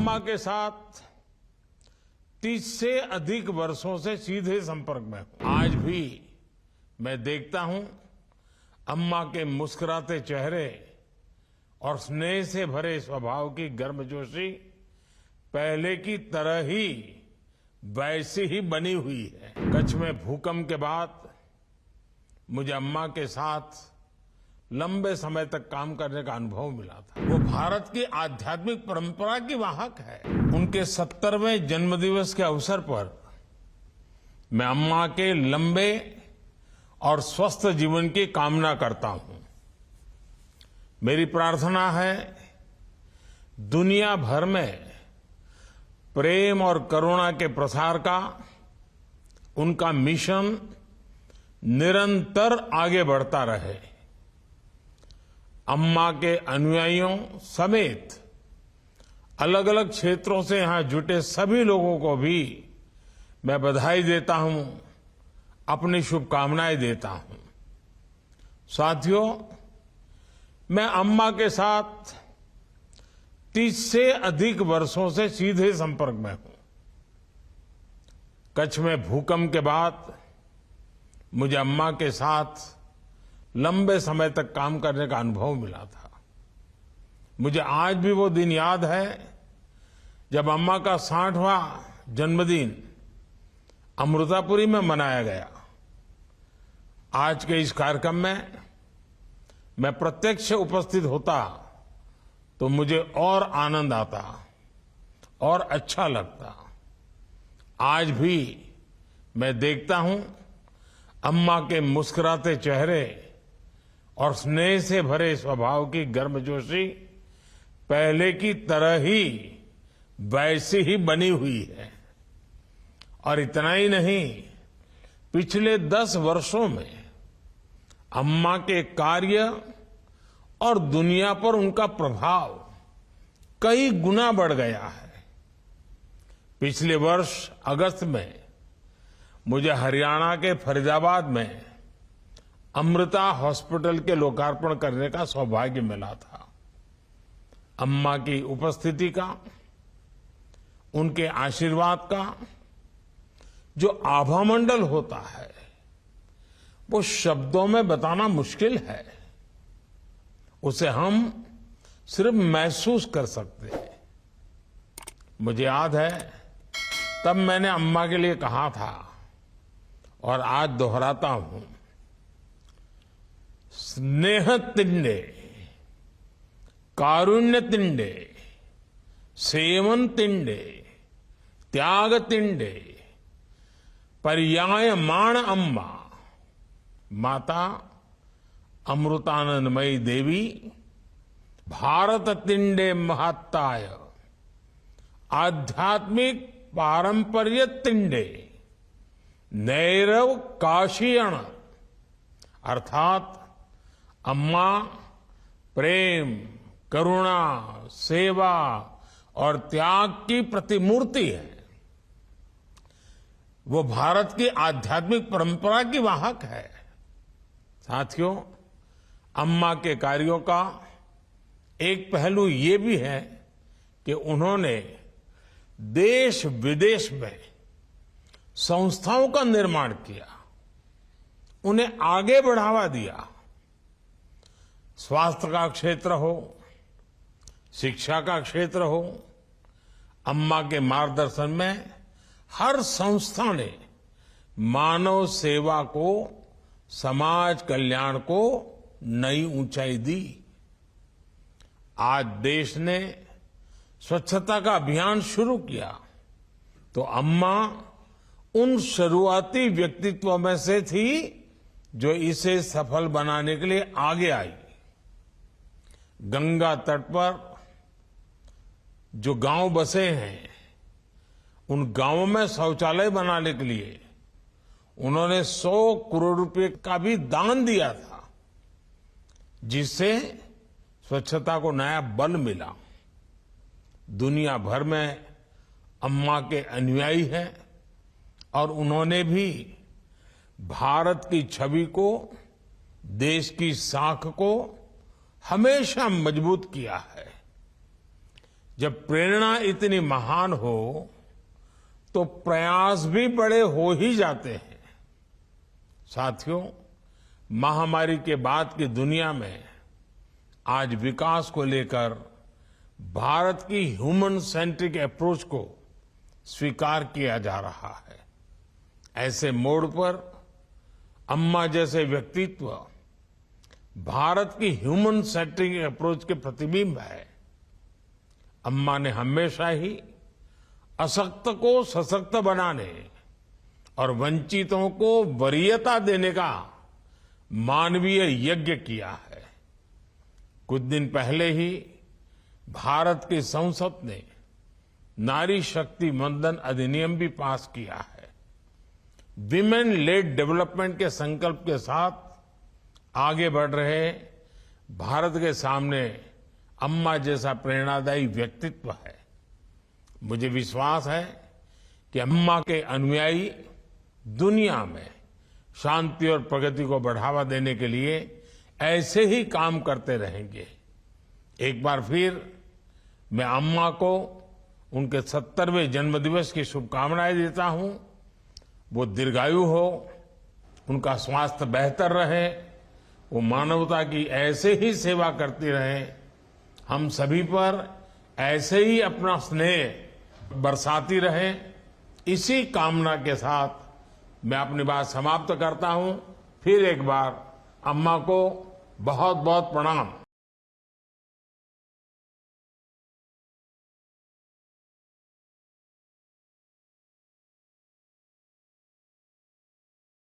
अम्मा के साथ 30 से अधिक वर्षों से सीधे संपर्क में हूं। आज भी मैं देखता हूं अम्मा के मुस्कुराते चेहरे और स्नेह से भरे स्वभाव की गर्मजोशी पहले की तरह ही वैसी ही बनी हुई है। कच्छ में भूकंप के बाद मुझे अम्मा के साथ लंबे समय तक काम करने का अनुभव मिला था। वो भारत की आध्यात्मिक परंपरा की वाहक है। उनके 70वें जन्मदिवस के अवसर पर मैं अम्मा के लंबे और स्वस्थ जीवन की कामना करता हूं। मेरी प्रार्थना है दुनिया भर में प्रेम और करुणा के प्रसार का उनका मिशन निरंतर आगे बढ़ता रहे। अम्मा के अनुयायियों समेत अलग अलग क्षेत्रों से यहां जुटे सभी लोगों को भी मैं बधाई देता हूं, अपनी शुभकामनाएं देता हूं। साथियों, मैं अम्मा के साथ 30 से अधिक वर्षों से सीधे संपर्क में हूं। कच्छ में भूकंप के बाद मुझे अम्मा के साथ लंबे समय तक काम करने का अनुभव मिला था। मुझे आज भी वो दिन याद है जब अम्मा का 60वां जन्मदिन अमृतापुरी में मनाया गया। आज के इस कार्यक्रम में मैं प्रत्यक्ष उपस्थित होता तो मुझे और आनंद आता और अच्छा लगता। आज भी मैं देखता हूं अम्मा के मुस्कुराते चेहरे और स्नेह से भरे स्वभाव की गर्मजोशी पहले की तरह ही वैसी ही बनी हुई है। और इतना ही नहीं, पिछले 10 वर्षों में अम्मा के कार्य और दुनिया पर उनका प्रभाव कई गुना बढ़ गया है। पिछले वर्ष अगस्त में मुझे हरियाणा के फरीदाबाद में अमृता हॉस्पिटल के लोकार्पण करने का सौभाग्य मिला था। अम्मा की उपस्थिति का, उनके आशीर्वाद का जो आभामंडल होता है वो शब्दों में बताना मुश्किल है। उसे हम सिर्फ महसूस कर सकते हैं। मुझे याद है तब मैंने अम्मा के लिए कहा था और आज दोहराता हूं, स्नेह तिंडे, कारुण्य तिंडे, सेवन तिंडे, त्याग तिंडे, पर्यायमाण अम्मा, माता अमृतानंदमयी देवी, भारत तिंडे महत्ताय, आध्यात्मिक पारंपर्य तिंडे, नैरव काशीयण, अर्थात अम्मा प्रेम, करुणा, सेवा और त्याग की प्रतिमूर्ति है। वो भारत की आध्यात्मिक परंपरा की वाहक है। साथियों, अम्मा के कार्यों का एक पहलू ये भी है कि उन्होंने देश विदेश में संस्थाओं का निर्माण किया, उन्हें आगे बढ़ावा दिया। स्वास्थ्य का क्षेत्र हो, शिक्षा का क्षेत्र हो, अम्मा के मार्गदर्शन में हर संस्था ने मानव सेवा को, समाज कल्याण को नई ऊंचाई दी। आज देश ने स्वच्छता का अभियान शुरू किया तो अम्मा उन शुरुआती व्यक्तित्वों में से थी जो इसे सफल बनाने के लिए आगे आई। गंगा तट पर जो गांव बसे हैं, उन गांवों में शौचालय बनाने के लिए उन्होंने 100 करोड़ रुपए का भी दान दिया था, जिससे स्वच्छता को नया बल मिला। दुनिया भर में अम्मा के अनुयायी हैं और उन्होंने भी भारत की छवि को, देश की साख को हमेशा मजबूत किया है। जब प्रेरणा इतनी महान हो तो प्रयास भी बड़े हो ही जाते हैं। साथियों, महामारी के बाद की दुनिया में आज विकास को लेकर भारत की ह्यूमन सेंट्रिक अप्रोच को स्वीकार किया जा रहा है। ऐसे मोड़ पर अम्मा जैसे व्यक्तित्व भारत की ह्यूमन सेंट्रिक अप्रोच के प्रतिबिंब है। अम्मा ने हमेशा ही अशक्त को सशक्त बनाने और वंचितों को वरीयता देने का मानवीय यज्ञ किया है। कुछ दिन पहले ही भारत की संसद ने नारी शक्ति वंदन अधिनियम भी पास किया है। विमेन लेड डेवलपमेंट के संकल्प के साथ आगे बढ़ रहे भारत के सामने अम्मा जैसा प्रेरणादायी व्यक्तित्व है। मुझे विश्वास है कि अम्मा के अनुयायी दुनिया में शांति और प्रगति को बढ़ावा देने के लिए ऐसे ही काम करते रहेंगे। एक बार फिर मैं अम्मा को उनके 70वें जन्मदिवस की शुभकामनाएं देता हूं। वो दीर्घायु हो, उनका स्वास्थ्य बेहतर रहे, वो मानवता की ऐसे ही सेवा करती रहे, हम सभी पर ऐसे ही अपना स्नेह बरसाती रहे। इसी कामना के साथ मैं अपनी बात समाप्त करता हूं। फिर एक बार अम्मा को बहुत बहुत प्रणाम।